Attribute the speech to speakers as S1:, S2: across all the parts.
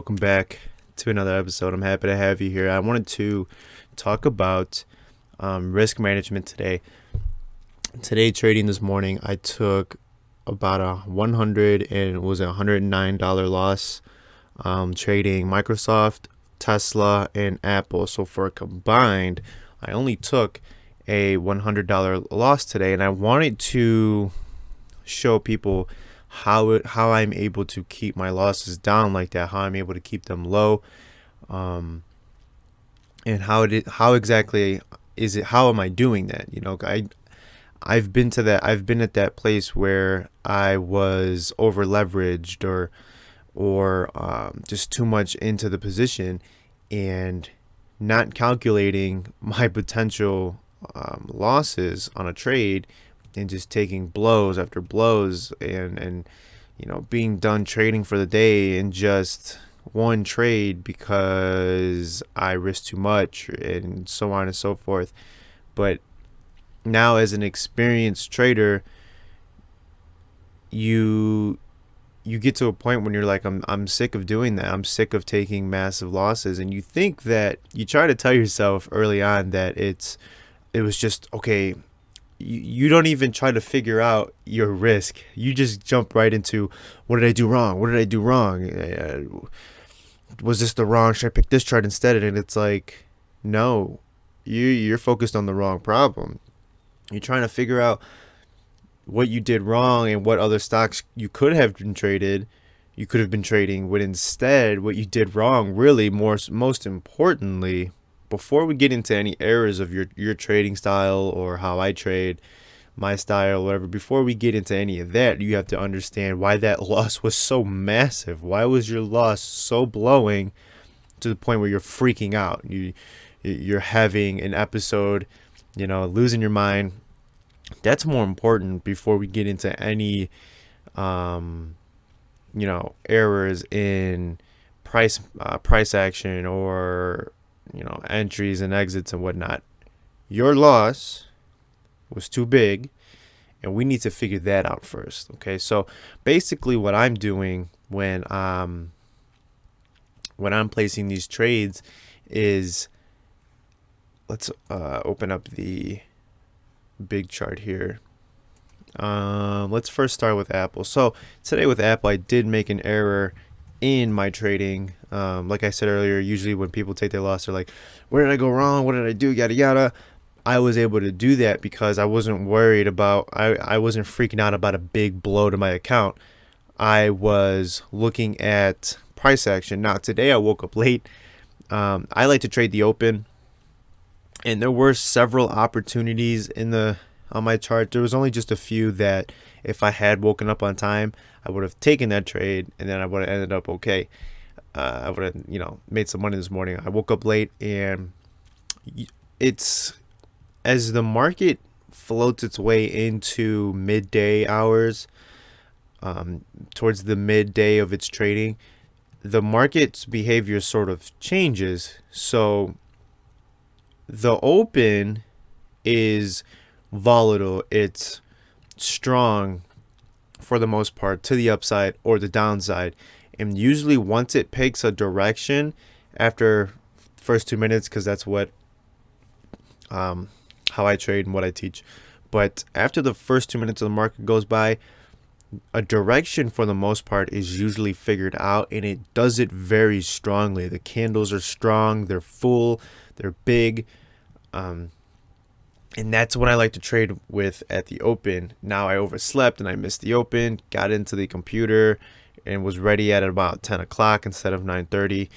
S1: welcome back to another episode. I'm happy to have you here. I wanted to talk about risk management today. Today, trading this morning, I took about a 100 and it was a $109 loss trading Microsoft, Tesla, and Apple. So for a combined, I only took a $100 loss today, and I wanted to show people how I'm able to keep my losses down like that, how I'm able to keep them low, and how exactly is it? How am I doing that? I've been at that place where I was over leveraged or just too much into the position and not calculating my potential losses on a trade, and just taking blows after blows, and being done trading for the day in just one trade because I risked too much, and so on and so forth. But now, as an experienced trader, you get to a point when you're like, I'm sick of doing that. I'm sick of taking massive losses. And you think that you try to tell yourself early on that it was just okay. You don't even try to figure out your risk. You just jump right into, what did I do wrong? What did I do wrong? Was this the wrong? Should I pick this chart instead? And it's like, no, you're focused on the wrong problem. You're trying to figure out what you did wrong and what other stocks you could have been traded. You could have been trading, when instead what you did wrong, really most importantly, before we get into any errors of your trading style or how I trade, my style, whatever, before we get into any of that, you have to understand why that loss was so massive. Why was your loss so blowing to the point where you're freaking out? You're having an episode, losing your mind. That's more important before we get into any, errors in price action or entries and exits and whatnot. Your loss was too big, and we need to figure that out first. Okay, so basically, what I'm doing when I'm placing these trades is, let's open up the big chart here. Let's first start with Apple. So today with Apple, I did make an error in my trading. Like I said earlier, usually when people take their loss, they're like, where did I go wrong? What did I do? Yada yada. I was able to do that because I wasn't worried about, I wasn't freaking out about a big blow to my account. I was looking at price action. Now today I woke up late. I like to trade the open, and there were several opportunities on my chart. There was only just a few that if I had woken up on time, I would have taken that trade, and then I would have ended up okay. I would have, made some money this morning. I woke up late, and it's, as the market floats its way into midday hours, towards the midday of its trading, the market's behavior sort of changes. So the open is volatile. It's strong for the most part, to the upside or the downside. And usually once it picks a direction after first 2 minutes, because that's what how I trade and what I teach. But after the first 2 minutes of the market goes by, a direction for the most part is usually figured out, and it does it very strongly. The candles are strong, they're full, they're big. And that's what I like to trade with at the open. Now I overslept and I missed the open, got into the computer and was ready at about 10 o'clock instead of 9:30.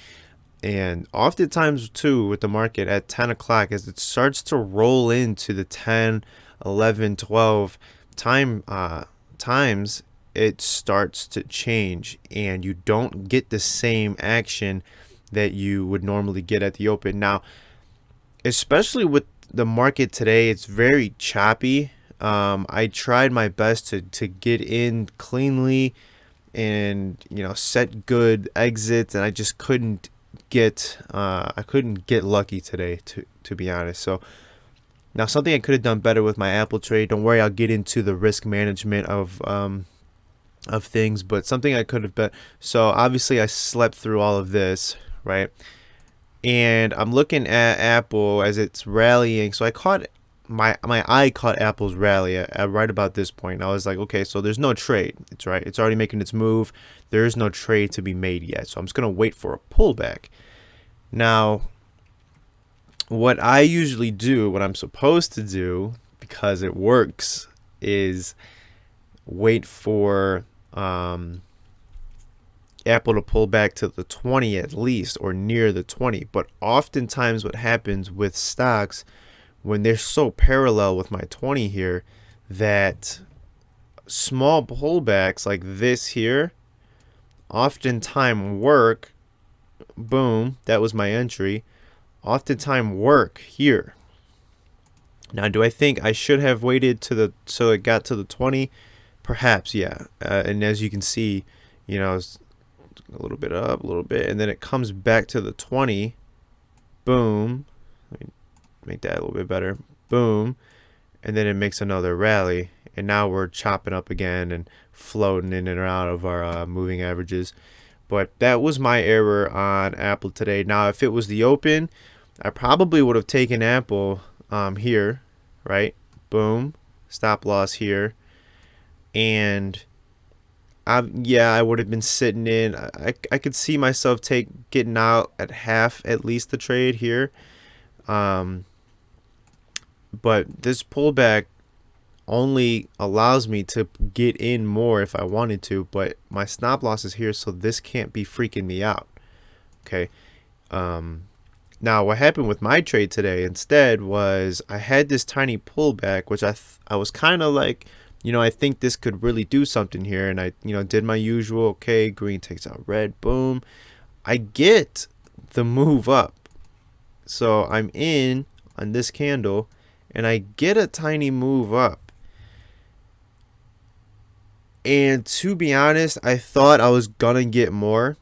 S1: And oftentimes too with the market at 10 o'clock, as it starts to roll into the 10, 11, 12 times, it starts to change and you don't get the same action that you would normally get at the open. Now, especially with the market today, it's very choppy. I tried my best to get in cleanly and set good exits, and I just couldn't get lucky today, to be honest. So now, something I could have done better with my Apple trade. Don't worry, I'll get into the risk management of of things, but something I could have been. So obviously I slept through all of this, right? And I'm looking at Apple as it's rallying. So I caught my eye caught Apple's rally at right about this point. I was like, okay, so there's no trade. It's right. It's already making its move. There is no trade to be made yet. So I'm just gonna wait for a pullback. Now, what I usually do, what I'm supposed to do, because it works, is wait for Apple to pull back to the 20 at least, or near the 20. But oftentimes what happens with stocks when they're so parallel with my 20 here, that small pullbacks like this here oftentimes work. Boom, that was my entry. Oftentimes work here. Now, do I think I should have waited to the so it got to the 20? Perhaps, yeah. And as you can see, it's a little bit up, a little bit, and then it comes back to the 20. Boom. Let me make that a little bit better. Boom. And then it makes another rally, and now we're chopping up again and floating in and out of our moving averages. But that was my error on Apple today. Now, if it was the open, I probably would have taken Apple here, right? Boom. Stop loss here. And I would have been sitting in. I could see myself getting out at half at least the trade here. But this pullback only allows me to get in more if I wanted to, but my stop loss is here, so this can't be freaking me out. Okay. Now what happened with my trade today instead was I had this tiny pullback, which I was kind of like, I think this could really do something here, and I did my usual. Okay, green takes out red. Boom. I get the move up, so I'm in on this candle, and I get a tiny move up. And to be honest, I thought I was gonna get more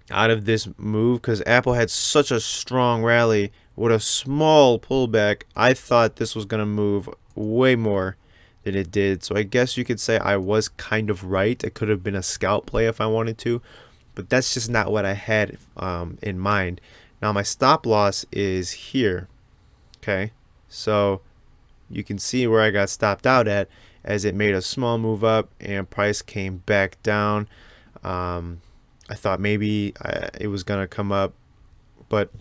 S1: out of this move because Apple had such a strong rally with a small pullback. I thought this was gonna move way more than it did. So I guess you could say I was kind of right. It could have been a scalp play if I wanted to, but that's just not what I had in mind. Now my stop loss is here. Okay, so you can see where I got stopped out at, as it made a small move up and price came back down. I thought maybe it was gonna come up, but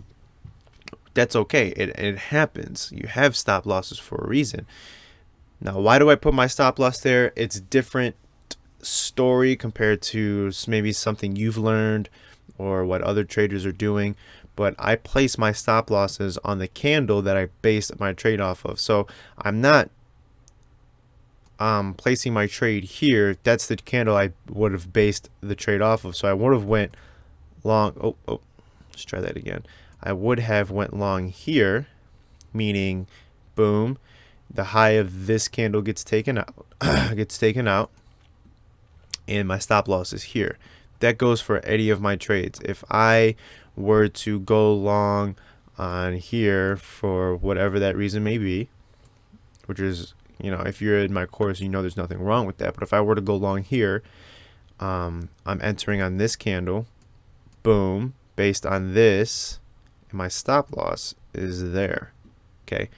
S1: that's okay. It happens. You have stop losses for a reason. Now, why do I put my stop loss there? It's different story compared to maybe something you've learned or what other traders are doing. But I place my stop losses on the candle that I based my trade off of. So I'm not placing my trade here. That's the candle I would have based the trade off of. So I would have went long. Let's try that again. I would have went long here, meaning, boom, the high of this candle gets taken out, and my stop loss is here. That goes for any of my trades. If I were to go long on here for whatever that reason may be, which is, if you're in my course, there's nothing wrong with that. But if I were to go long here, I'm entering on this candle, boom, based on this, and my stop loss is there. Okay.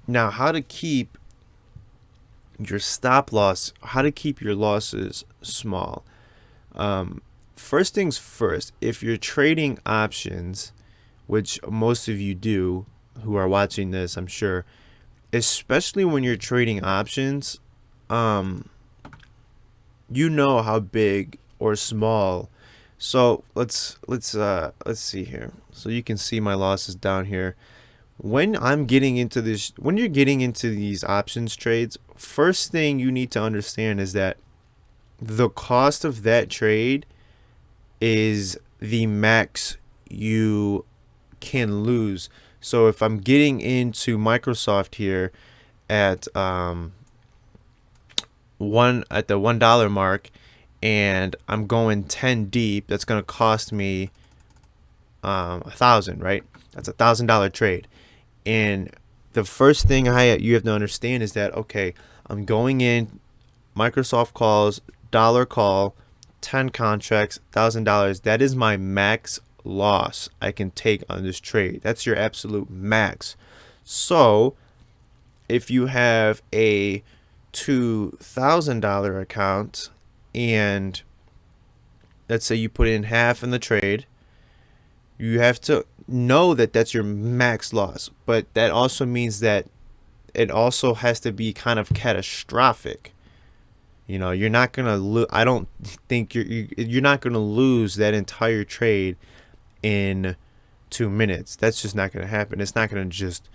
S1: Now, how to keep your stop loss, how to keep your losses small. First things first, if you're trading options, which most of you do who are watching this, I'm sure, especially when you're trading options, how big or small. So let's see here. So you can see my losses down here. When you're getting into these options trades, first thing you need to understand is that the cost of that trade is the max you can lose. So if I'm getting into Microsoft here at the $1 mark, and I'm going 10 deep, that's going to cost me $1,000, right? That's $1,000 trade. And the first thing you have to understand is that, okay, I'm going in Microsoft calls, dollar call, 10 contracts, $1,000. That is my max loss I can take on this trade. That's your absolute max. So if you have a $2,000 account and let's say you put in half in the trade, you have to know that that's your max loss. But that also means that it also has to be kind of catastrophic. You know, you're not gonna lose. I don't think you're not gonna lose that entire trade in 2 minutes. That's just not gonna happen. It's not gonna just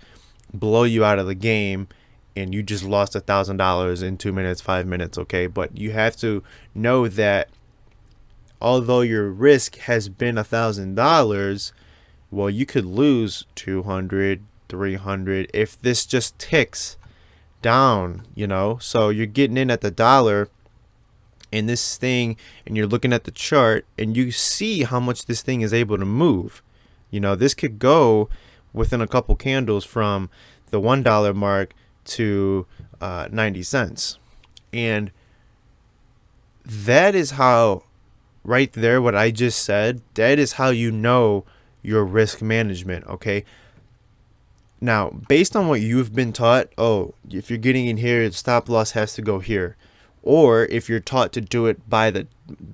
S1: blow you out of the game and you just lost $1,000 in 2 minutes, 5 minutes. Okay, but you have to know that although your risk has been $1,000, well, you could lose 200, 300 if this just ticks down, you know. So you're getting in at the dollar in this thing and you're looking at the chart and you see how much this thing is able to move. You know, this could go within a couple candles from the $1 mark to 90 cents. And that is how, right there, what I just said, that is how you know your risk management. Okay, now based on what you've been taught, oh, if you're getting in here, the stop loss has to go here, or if you're taught to do it by the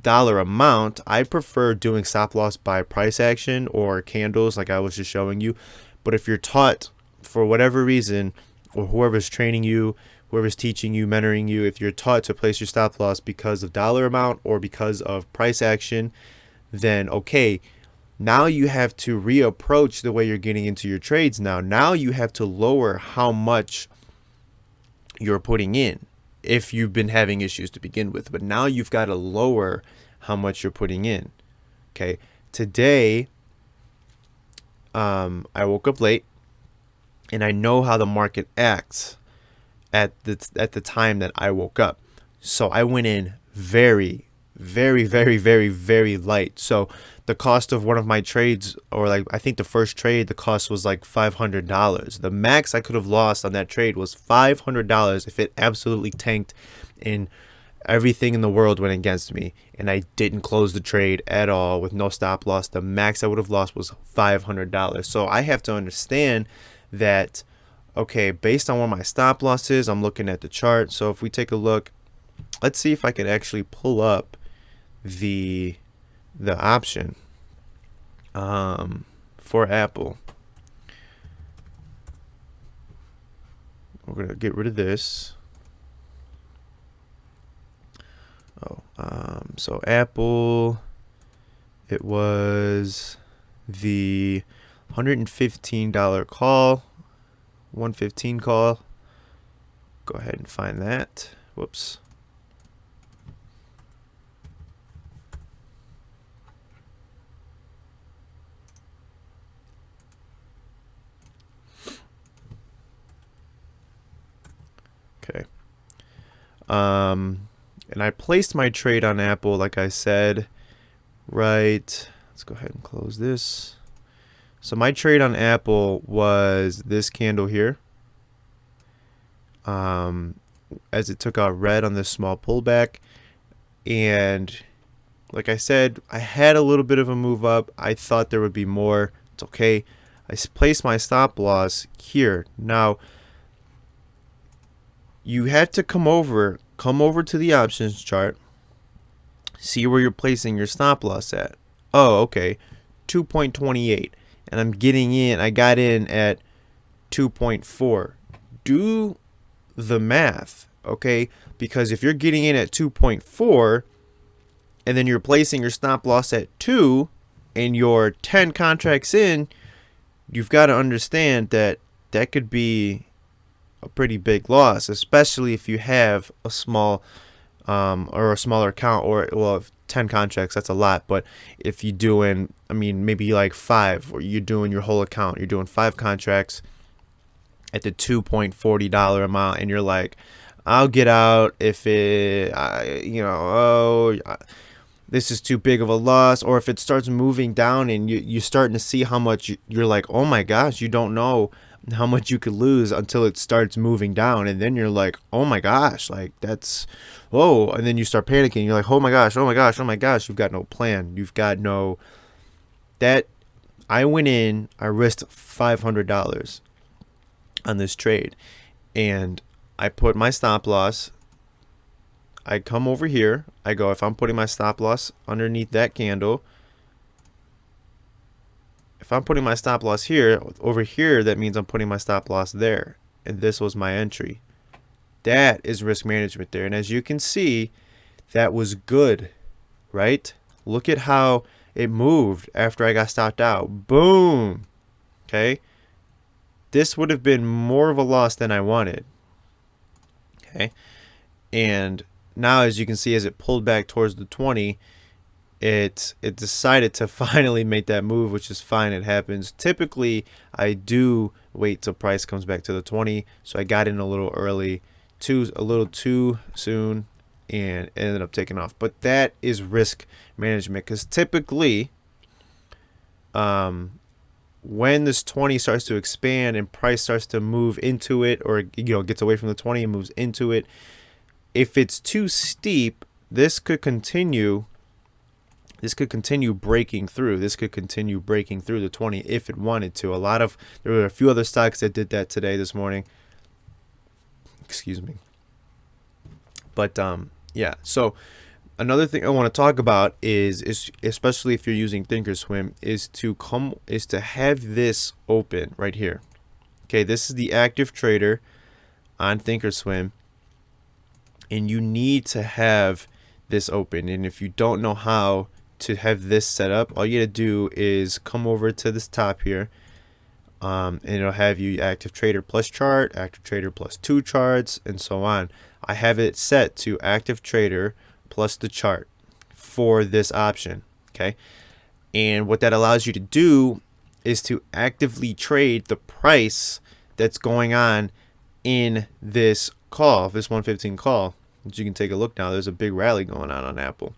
S1: dollar amount, I prefer doing stop loss by price action or candles like I was just showing you. But if you're taught for whatever reason, or whoever's training you, whoever's teaching you, mentoring you, if you're taught to place your stop loss because of dollar amount or because of price action, then okay, now you have to reapproach the way you're getting into your trades. Now you have to lower how much you're putting in if you've been having issues to begin with. But now you've got to lower how much you're putting in. Okay, today I woke up late and I know how the market acts at the time that I woke up. So I went in very, very, very, very, very light. So the cost of one of my trades, or like I think the first trade, the cost was like $500. The max I could have lost on that trade was $500 if it absolutely tanked and everything in the world went against me and I didn't close the trade at all with no stop loss. The max I would have lost was $500. So I have to understand that, okay, based on what my stop loss is, I'm looking at the chart. So if we take a look, let's see if I can actually pull up the option for Apple. We're gonna get rid of this. So Apple, it was the $115 call, 115 call. Go ahead and find that. Whoops. Okay. And I placed my trade on Apple, like I said, right. Let's go ahead and close this. So my trade on Apple was this candle here. As it took out red on this small pullback. And like I said, I had a little bit of a move up. I thought there would be more. It's okay. I placed my stop loss here. Now, you had to come over to the options chart, see where you're placing your stop loss at. Oh, okay, 2.28, and I'm getting in. I got in at 2.4. Do the math, okay? Because if you're getting in at 2.4 and then you're placing your stop loss at 2 and you're 10 contracts in, you've got to understand that that could be a pretty big loss, especially if you have a small or a smaller account, or well, 10 contracts, that's a lot. But if you're doing, I mean, maybe like 5, or you're doing your whole account, you're doing 5 contracts at the $2.40 amount, and you're like, I'll get out if it, this is too big of a loss. Or if it starts moving down and you're starting to see how much you're like, oh my gosh, you don't know how much you could lose until it starts moving down, and then you're like, oh my gosh, like that's, whoa, and then you start panicking. You're like, oh my gosh, oh my gosh, oh my gosh. You've got no plan. You've got no that. I went in, I risked $500 on this trade, and I put my stop loss. I come over here. I go, if I'm putting my stop loss underneath that candle, if I'm putting my stop loss here, over here, that means I'm putting my stop loss there. And this was my entry. That is risk management there. And as you can see, that was good, right? Look at how it moved after I got stopped out. Boom. Okay. This would have been more of a loss than I wanted. Okay. And now, as you can see, as it pulled back towards the 20, it decided to finally make that move, which is fine. It happens. Typically, I do wait till price comes back to the 20, so I got in a little early, a little too soon, and ended up taking off. But that is risk management, because typically, when this 20 starts to expand and price starts to move into it, or gets away from the 20 and moves into it, if it's too steep, this could continue. This could continue breaking through. This could continue breaking through the 20 if it wanted to. There were a few other stocks that did that this morning. Excuse me. But yeah. So another thing I want to talk about is especially if you're using Thinkorswim, is to have this open right here. Okay, this is the active trader on Thinkorswim, and you need to have this open. And if you don't know how to have this set up, all you gotta do is come over to this top here, and it'll have you active trader plus chart, active trader plus 2 charts, and so on. I have it set to active trader plus the chart for this option. Okay, and what that allows you to do is to actively trade the price that's going on in this call, this 115 call. As you can take a look now, there's a big rally going on Apple.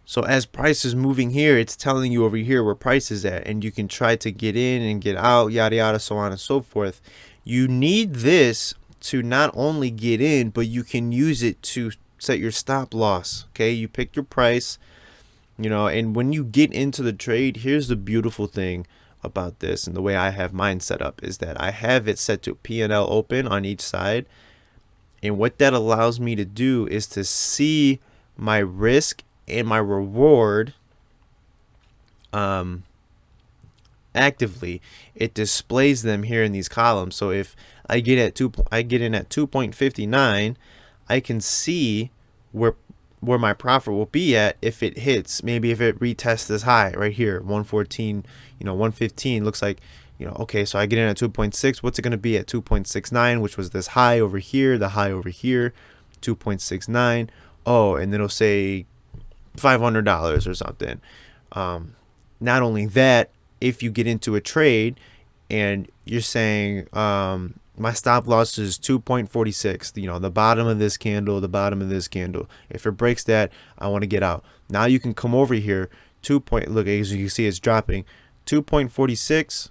S1: So as price is moving here, it's telling you over here where price is at, and you can try to get in and get out, yada yada, so on and so forth. You need this to not only get in, but you can use it to set your stop loss. Okay, you pick your price, and when you get into the trade, here's the beautiful thing about this, and the way I have mine set up is that I have it set to P&L open on each side. And what that allows me to do is to see my risk and my reward actively. It displays them here in these columns. So if I get in at 2.59, I can see where my profit will be at if it hits. Maybe if it retests this high right here, 114, 115 looks like, okay, so I get in at 2.6. What's it going to be at 2.69, which was this high over here, the high over here, 2.69. Oh, and then it'll say $500 or something. Not only that, if you get into a trade and you're saying my stop loss is 2.46, the bottom of this candle, the bottom of this candle. If it breaks that, I want to get out. Now you can come over here, look, as you can see, it's dropping 2.46.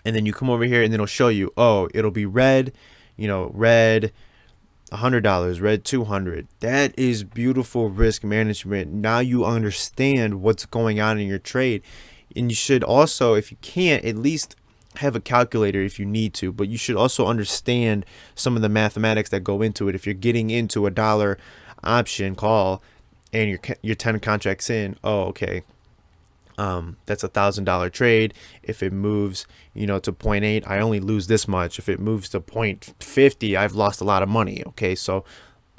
S1: And then you come over here and it'll show you, oh, it'll be red, red $100, red 200. That is beautiful risk management. Now you understand what's going on in your trade. And you should also, if you can't, at least have a calculator if you need to, but you should also understand some of the mathematics that go into it. If you're getting into a dollar option call and you're 10 contracts in, oh, okay. That's $1,000 trade. If it moves, to 0.8, I only lose this much. If it moves to 0.50, I've lost a lot of money. Okay, so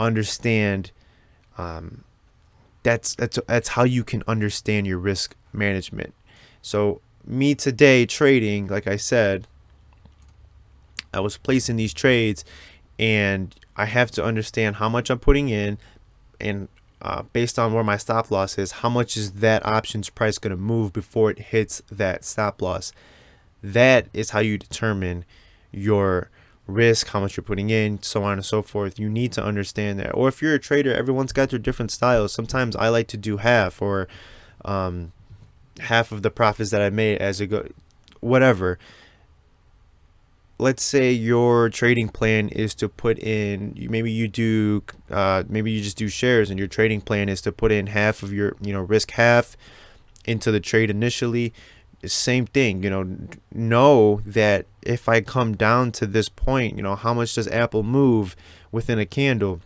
S1: understand. That's how you can understand your risk management. So me today trading, like I said, I was placing these trades, and I have to understand how much I'm putting in, and based on where my stop loss is, how much is that options price going to move before it hits that stop loss. That is how you determine your risk, how much you're putting in, so on and so forth. You need to understand that. Or if you're a trader, everyone's got their different styles. Sometimes I like to do half, or half of the profits that I made as it go, whatever. Let's say your trading plan is to put in, maybe you just do shares, and your trading plan is to put in half of your, risk half into the trade initially. Same thing, know that if I come down to this point, how much does Apple move within a candle?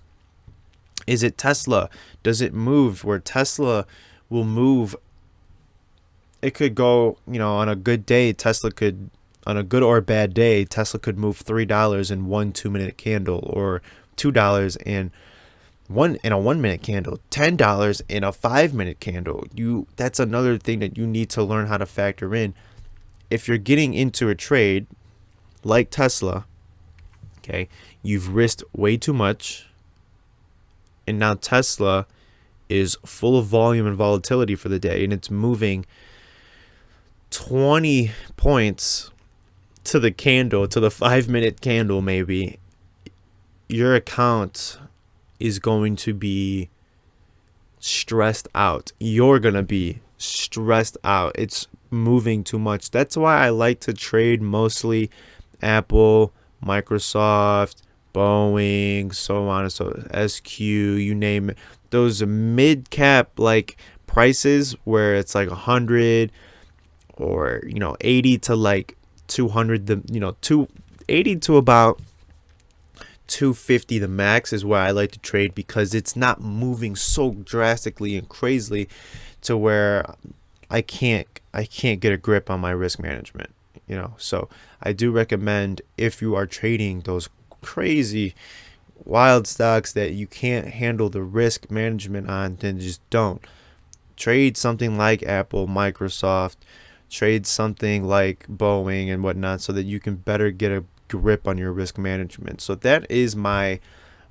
S1: Is it Tesla? Does it move where Tesla will move? It could go, on a good day, on a good or bad day, Tesla could move $3 in one 2-minute candle, or $2 in a 1-minute candle, $10 in a 5-minute candle. That's another thing that you need to learn how to factor in. If you're getting into a trade like Tesla, okay, you've risked way too much, and now Tesla is full of volume and volatility for the day, and it's moving 20 points to the candle, to the 5-minute candle maybe. Your account is going to be stressed out. You're going to be stressed out. It's moving too much. That's why I like to trade mostly Apple, Microsoft, Boeing, so on and so SQ, you name it. Those mid cap like prices where it's like 100 or 80 to like 200, 280 to about 250 the max is where I like to trade, because it's not moving so drastically and crazily to where I can't get a grip on my risk management, So I do recommend, if you are trading those crazy wild stocks that you can't handle the risk management on, then just don't trade something like Apple, Microsoft, trade something like Boeing and whatnot, so that you can better get a grip on your risk management. So that is my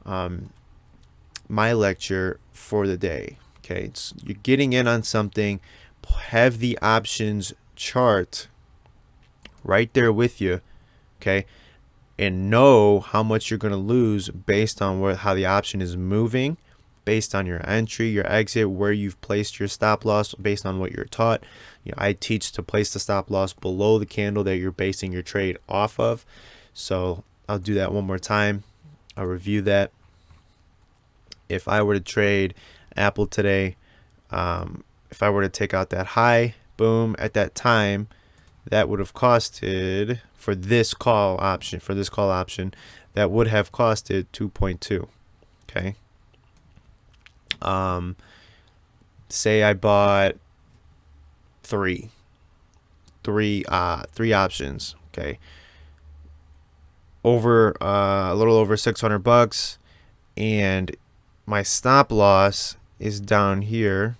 S1: my lecture for the day. Okay, you're getting in on something, have the options chart right there with you, okay, and know how much you're going to lose based on how the option is moving, based on your entry, your exit, where you've placed your stop loss, based on what you're taught. I teach to place the stop loss below the candle that you're basing your trade off of. So I'll do that one more time. I'll review that. If I were to trade Apple today, if I were to take out that high, boom, at that time, that would have costed, for this call option, that would have costed 2.2. Okay. Say I bought three options. Okay. Over a little over $600, and my stop loss is down here,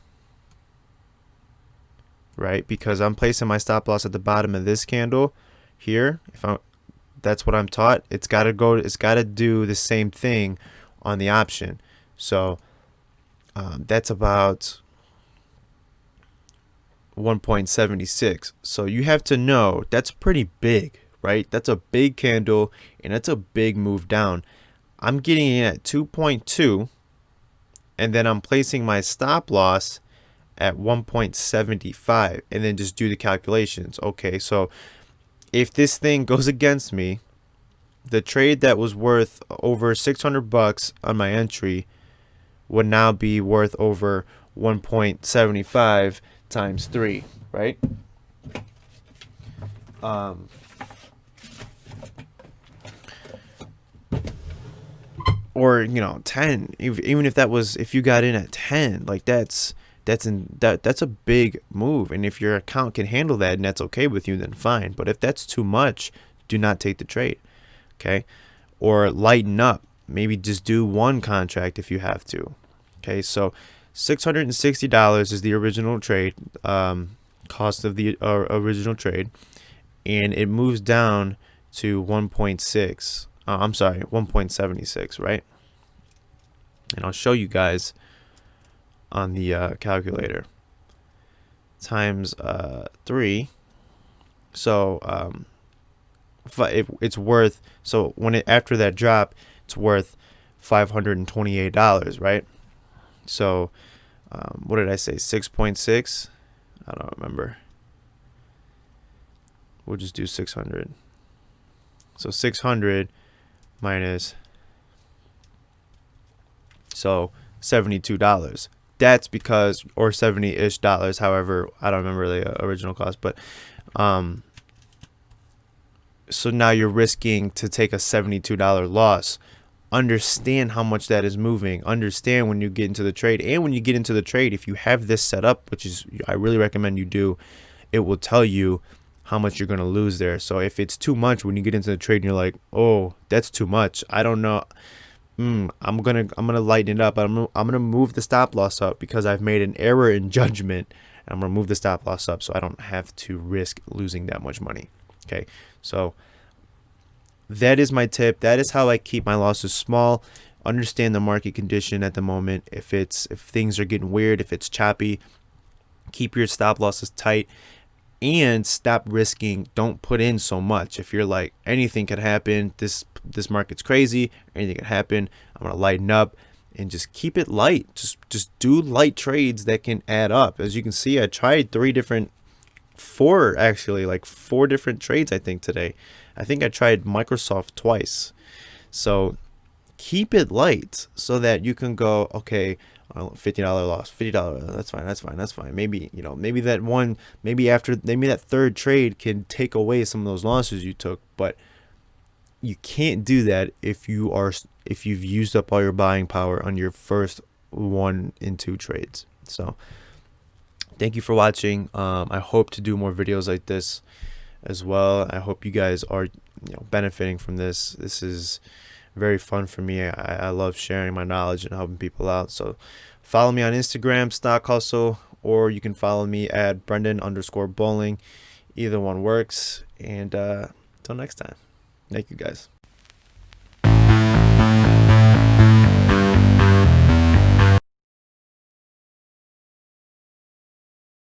S1: right? Because I'm placing my stop loss at the bottom of this candle here. That's what I'm taught. It's got to do the same thing on the option. So that's about 1.76. So you have to know that's pretty big, right? That's a big candle, and that's a big move down. I'm getting in at 2.2, and then I'm placing my stop loss at 1.75, and then just do the calculations. Okay, so if this thing goes against me, the trade that was worth over $600 on my entry would now be worth over 1.75 times 3, right? Or 10, even if you got in at 10, like that's a big move. And if your account can handle that and that's okay with you, then fine. But if that's too much, do not take the trade. Okay, or lighten up. Maybe just do one contract if you have to. Okay, so $660 is the original trade, cost of the original trade, and it moves down to 1.76, right? And I'll show you guys on the calculator. Times 3. So it's worth, so after that drop, it's worth $528, right? So what did I say? 6.6? I don't remember. we'll just do 600. So 600 minus, so $72. That's because, or 70-ish dollars, however, I don't remember the original cost, but so now you're risking to take a $72 loss. Understand how much that is moving. Understand when you get into the trade, and when you get into the trade, if you have this set up, which is I really recommend you do, it will tell you how much you're going to lose there. So if it's too much when you get into the trade and you're like, oh, that's too much, I don't know, I'm gonna lighten it up. I'm gonna move the stop loss up because I've made an error in judgment. I'm gonna move the stop loss up so I don't have to risk losing that much money. Okay, so that is my tip. That is how I keep my losses small. Understand the market condition at the moment. If things are getting weird, if it's choppy, keep your stop losses tight and stop risking. Don't put in so much. If you're like, anything could happen, this market's crazy, anything could happen, I'm gonna lighten up and just keep it light. Just do light trades that can add up. As you can see, I tried four different trades I think today. I think I tried Microsoft twice. So keep it light so that you can go, okay, $50 loss, $50, that's fine. Maybe, maybe that third trade can take away some of those losses you took, but you can't do that if you've used up all your buying power on your first 1 and 2 trades. So thank you for watching. I hope to do more videos like this as well. I hope you guys are benefiting from this. This is very fun for me. I love sharing my knowledge and helping people out. So follow me on Instagram, Stock Hustle, or you can follow me at Brendan_bowling. Either one works. And until next time, thank you guys.